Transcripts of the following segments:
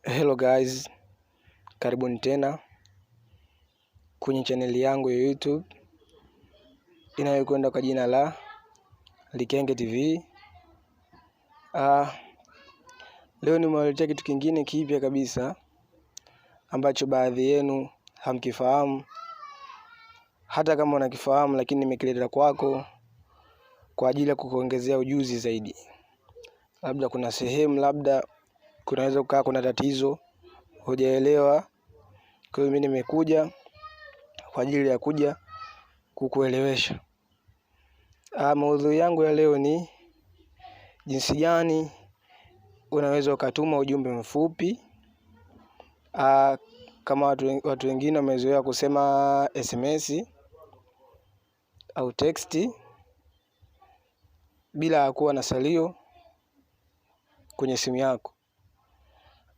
Hello guys, karibuni tena kwenye chaneli yangu ya YouTube inayokwenda kwa jina la Likenge TV. Leo nimewaletea kitu kingine kipya kabisa ambacho baadhi yenu hamkifahamu. Hata kama unakifahamu, lakini nimekileta kwako kwa ajili ya kukuongezea ujuzi zaidi. Labda kuna sehemu, labda kunaweza kukaa kuna tatizo hujaelewa. Kwa hiyo mimi nimekuja kwa ajili ya kuja kukuelewesha. Maudhui yangu ya leo ni jinsi gani unaweza ukatuma ujumbe mfupi, kama watu wengine wamezoea kusema SMS au text, bila kuwa na salio kwenye simu yako.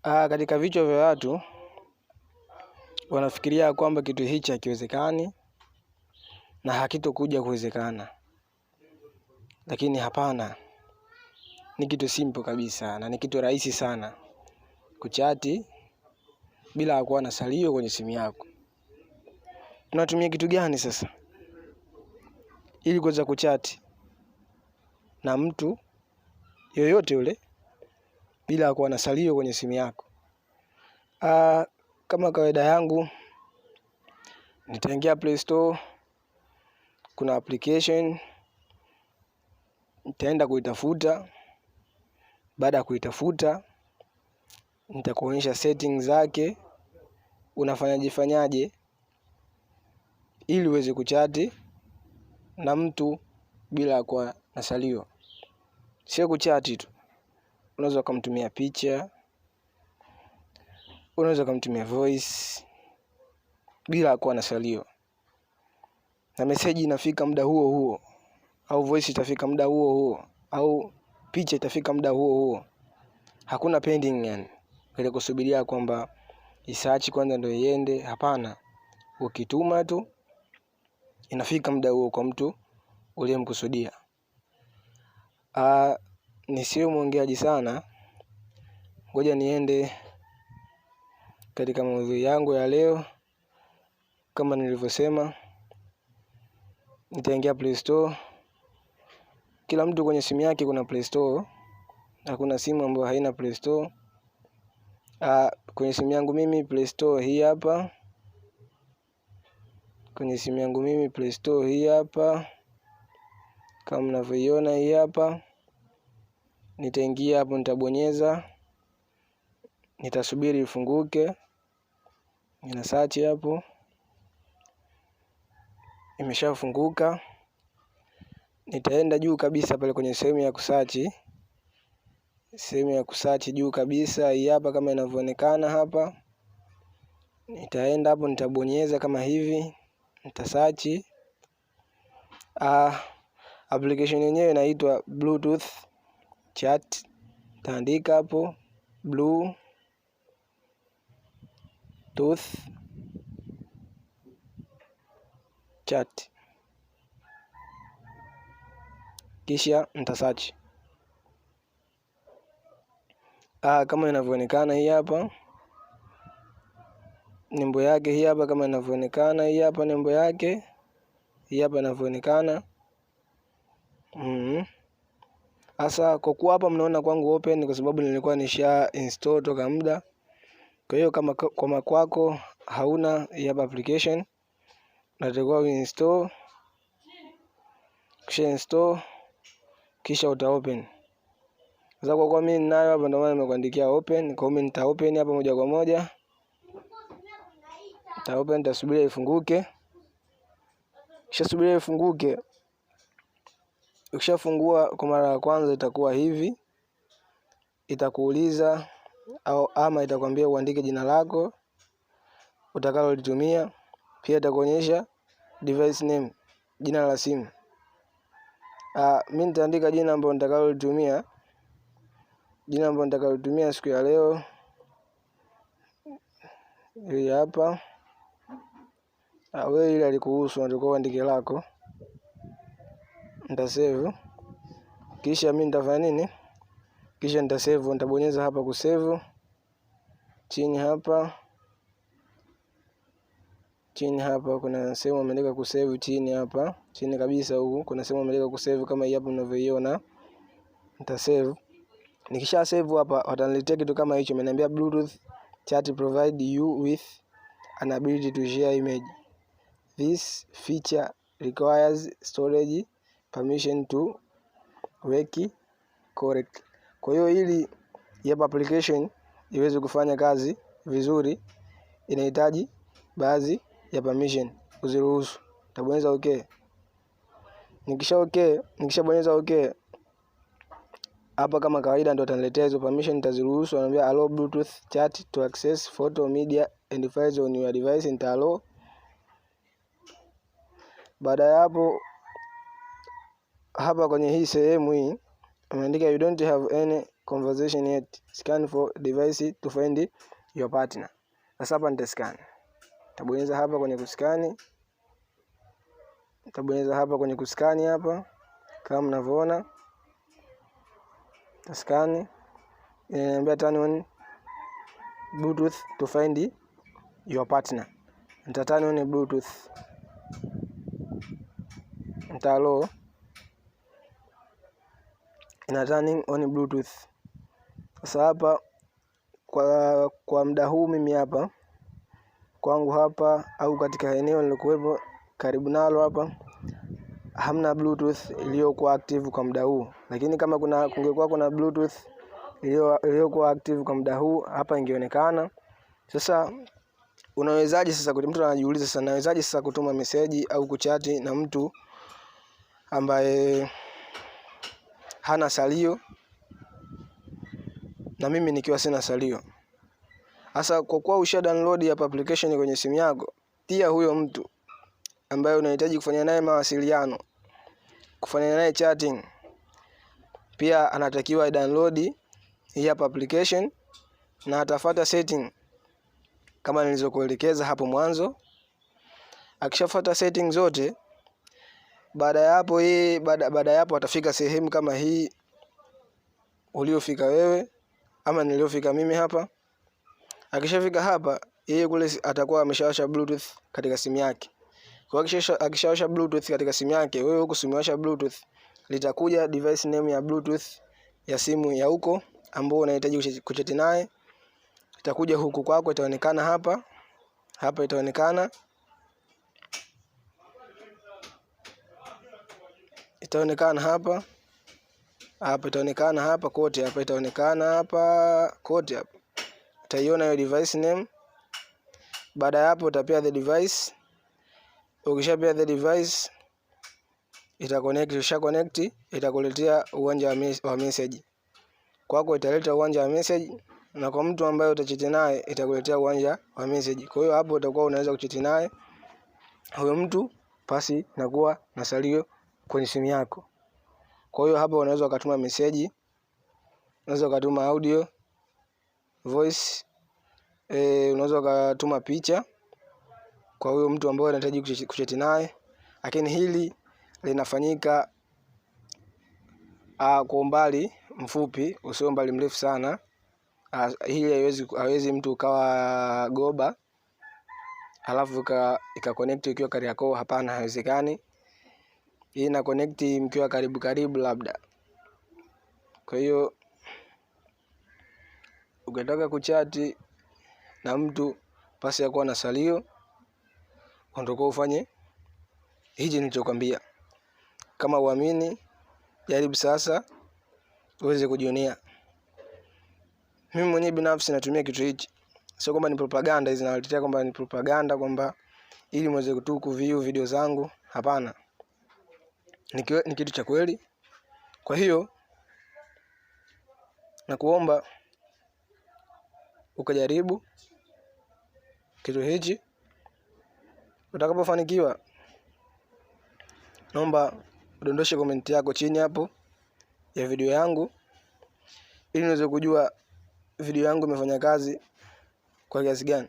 Katika vichwa vya watu wanafikiria kwamba kitu hichi hakiwezekani na hakitokuja kuwezekana, lakini hapana. Ni kitu simple kabisa na ni kitu rahisi sana kuchati bila kuwa na salio kwenye simu yako. Tunatumia kitu gani sasa ili kuweza kuchati na mtu yoyote yule bila kuwa na salio kwenye simu yako? Kama kawaida yangu, nitaingia Play Store, kuna application, nitaenda kuitafuta. Baada ya kuitafuta, nitakuonyesha settings zake, unafanyaje ili uweze kuchati na mtu bila kuwa na salio. Sio kuchati tu, unaweza kumtumia picha, unaweza kumtumia voice bila kuwa na salio, na message inafika muda huo huo, au voice itafika muda huo huo, au picha itafika muda huo huo. Hakuna pending, yani ile kusubiria kwamba isearch kwanza ndio iende. Hapana, ukituma tu inafika muda huo kwa mtu uliyemkusudia. Nisiwe mwongeaji sana, ngoja niende katika maudhui yangu ya leo. Kama nilivyosema, nitaingia Play Store. Kila mtu kwenye simu yake kuna Play Store, hakuna simu ambayo haina Play Store. Kwenye simu yangu mimi Play Store hii hapa. Kwenye simu yangu mimi Play Store hii hapa, kama mnavyoiona hii hapa. Nitaingia hapo, nitabonyeza, nitasubiri ifunguke. Nina search hapo, imeshafunguka. Nitaenda juu kabisa pale kwenye sehemu ya kusearch. Sehemu ya kusearch juu kabisa hii hapa kama inavyoonekana hapa. Nitaenda hapo, nitabonyeza kama hivi, nitasearch. Application yenyewe inaitwa Bluetooth chat. Taandika hapo Bluetooth chat, kisha nitasearch. Kama inavyoonekana hii hapa nembo yake, hii hapa kama inavyoonekana hii hapa nembo yake, hii hapa inavyoonekana. Asa kwa kuwa hapa mnaona kwangu open, kwa sababu nilikuwa nisha install toka muda. Kwa hiyo kama kwa kwako hauna hii hapa application, unatakiwa uinstall. Kisha install, kisha uta open. Sasa kwa mimi ninayo hapa, ndio maana nimekuandikia open. Kwa hiyo nita open hapa moja kwa moja. Nita open, nitasubiri ifunguke. Kisha subiri ifunguke. Ukishafungua kwa mara ya kwanza itakuwa hivi. Itakuuliza ama itakwambia uandike jina lako utakalolitumia. Pia itakuonyesha device name, jina la simu. Mimi nitaandika jina ambalo nitakalotumia. Jina ambalo nitakalotumia siku ya leo hili hapa. Wewe ile alikuhusu, unatakiwa uandike lako. Nitasave. Kisha mimi nitafanya nini? Kisha nitasave, nitabonyeza hapa kusave. chini hapa kuna sehemu imeandika kusave. Chini hapa chini kabisa huku kuna sehemu imeandika kusave kama hii hapo mnavyoiona. Nita save. Nikisha save hapa wataniletea kitu kama hicho. Imeniambia Bluetooth chat provide you with an ability to share image. This feature requires storage permission to work correct. Kwa hiyo ili hapa application iweze kufanya kazi vizuri inahitaji baadhi ya permission uziruhusu. Tabonyeza okay. Nikishabonyeza okay hapa kama kawaida ndio ataniletea hizo permission, nitaziruhusu. Anambia allow Bluetooth chat to access photo, media and files on your device. Nita allow. Baada ya hapo hapa kwenye hii sehemu hii ameandika you don't have any conversation yet, scan for device to find your partner. Sasa hapa nitascan. Tabonyeza hapa kwenye kuskani. Hapa kama mnavyoona. Taskani. Inaniambia turn on Bluetooth to find your partner. Nita turn on Bluetooth. Nita allow. Ina turning on Bluetooth. Sasa hapa kwa muda huu mimi hapa kwangu hapa au katika eneo nilokuwepo karibu nalo hapa hamna Bluetooth iliyokuwa active kwa muda huu, lakini kama kungekuwa kuna Bluetooth iliyokuwa active kwa muda huu hapa ingeonekana. Sasa unawezaje sasa, mtu anajiuliza sasa nawezaje sasa kutuma message au kuchati na mtu ambaye hana salio na mimi nikiwa sina salio? Sasa kwa kuwa usha download hapa application kwenye simu yako, pia huyo mtu ambaye unahitaji kufanya naye mawasiliano, kufanya naye chatting, pia anatakiwa download hii hapa application na atafuata setting kama nilizokuelekeza hapo mwanzo. Akishafuata setting zote, baada ya hapo atafika sehemu kama hii uliofika wewe ama niliofika mimi hapa. Akishafika hapa, yeye kule atakuwa ameshawasha Bluetooth katika simu yake. Kwa akishawasha Bluetooth katika simu yake, wewe huko simewasha Bluetooth, litakuja device name ya Bluetooth ya simu ya huko ambao unahitaji kuchati naye. Itakuja huku kwako, itaonekana hapa itaonekana. Itaonekana hapa itaonekana hapa kote, hapa itaonekana hapa kote hapa. Utaiona hiyo device name. Baada ya hapo utapia the device. Ukishapia the device connect, itakuletea uwanja wa message. Kwako italeta uwanja wa message na kwa mtu ambaye utachati naye itakuletea uwanja wa message. Kwa hiyo hapo utakuwa unaweza kuchati naye huyo mtu pasi na kuwa na salio kwenye simu yako. Kwa hiyo hapa unaweza ukatuma message, unaweza ukatuma audio, voice, unaweza ukatuma picha kwa huyo mtu ambaye unahitaji kuchati naye. Lakini hili linafanyika kwa umbali mfupi, usio umbali mrefu sana. Hili haiwezi mtu ukawa Goba halafu ika connect ukiwa Yako, hapana, haiwezekani. Hii ina connect mkiwa karibu labda. Kwa hiyo ukitaka kuchati na mtu pasi ya kuwa na salio, unataka ufanye hichi nilichokuambia. Kama uamini, jaribu sasa uweze kujionea. Mimi mwenyewe binafsi natumia kitu hichi. Sio kwamba ni propaganda hizi nawaletea kwamba ni propaganda kwamba ili mweze kuview video zangu, hapana. Ni kitu cha kweli. Kwa hiyo nakuomba ukajaribu kitu hichi. Utakapofanikiwa, naomba udondoshe comment yako chini hapo ya video yangu ili niweze kujua video yangu imefanya kazi kwa kiasi gani.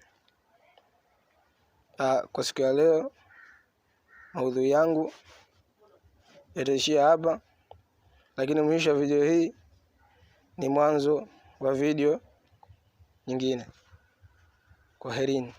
Kwa siku ya leo maudhui yangu yataishia hapa, lakini mwisho wa video hii ni mwanzo wa video nyingine. Kwaherini.